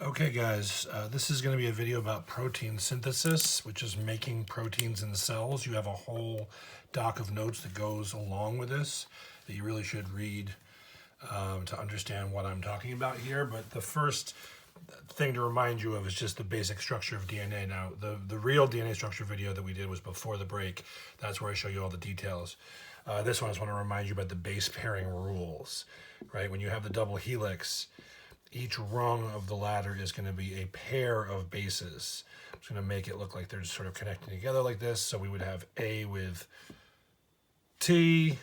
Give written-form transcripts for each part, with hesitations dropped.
Okay guys, this is going to be a video about protein synthesis, which is making proteins in cells. You have a whole doc of notes that goes along with this that you really should read to understand what I'm talking about here. But the first thing to remind you of is just the basic structure of DNA. Now, the real DNA structure video that we did was before the break. That's where I show you all the details. This one I just want to remind you about the base pairing rules, right? When you have the double helix, each rung of the ladder is going to be a pair of bases. It's going to make it look like they're just sort of connecting together like this. So we would have A with T,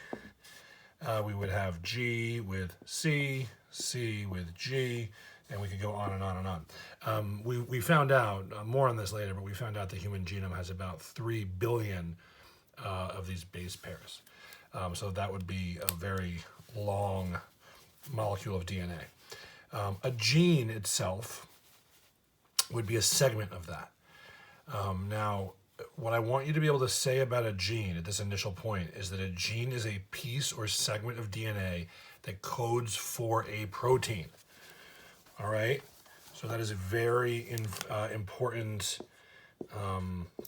we would have G with C, C with G, and we could go on and on and on. We found out, more on this later, but we found out the human genome has about 3 billion of these base pairs. So that would be a very long molecule of DNA. A gene itself would be a segment of that. Now, what I want you to be able to say about a gene at this initial point is that a gene is a piece or segment of DNA that codes for a protein. All right? So that is a very important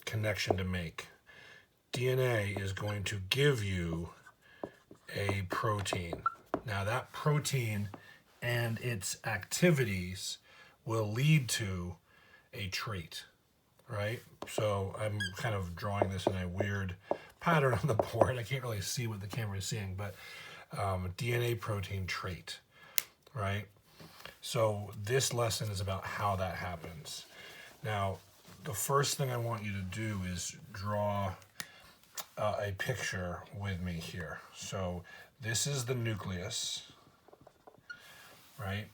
connection to make. DNA is going to give you a protein. Now, that protein and its activities will lead to a trait, right? So I'm kind of drawing this in a weird pattern on the board. I can't really see what the camera is seeing, but DNA protein trait, right? So this lesson is about how that happens. Now, the first thing I want you to do is draw a picture with me here. So this is the nucleus, right?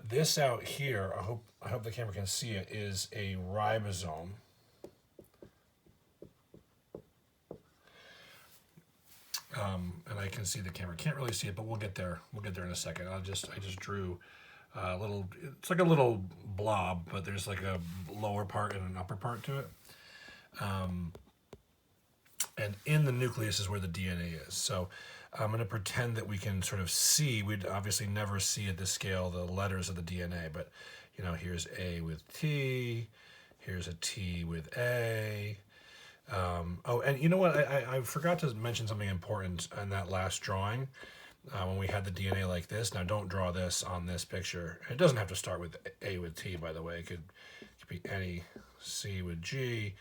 This out here, I hope the camera can see it, is a ribosome. And I can see the camera. Can't really see it, but we'll get there. We'll get there in a second. I just drew a little. It's like a little blob, but there's like a lower part and an upper part to it. And in the nucleus is where the DNA is. So I'm going to pretend that we can sort of see. We'd obviously never see at this scale the letters of the DNA, but you know, here's A with T, here's a T with A. Oh, and you know what? I forgot to mention something important in that last drawing when we had the DNA like this. Now, don't draw this on this picture. It doesn't have to start with A with T, by the way. It could be any C with G,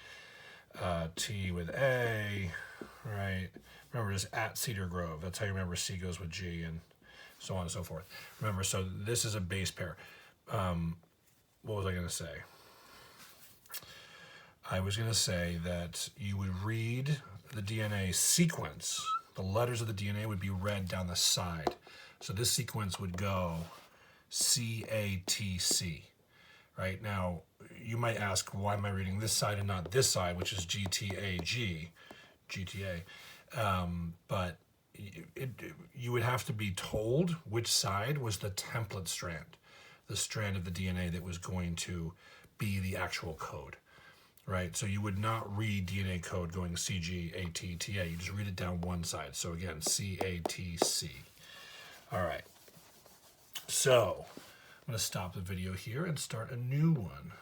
T with A, right? Remember, just at Cedar Grove. That's how you remember C goes with G and so on and so forth. Remember, so this is a base pair. What was I going to say? I was going to say that you would read the DNA sequence. The letters of the DNA would be read down the side. So this sequence would go CATC. Right? Now, you might ask, why am I reading this side and not this side, which is GTA. But you would have to be told which side was the template strand, the strand of the DNA that was going to be the actual code, right? So you would not read DNA code going CGATTA. You just read it down one side. So again, CATC. All right. So I'm going to stop the video here and start a new one.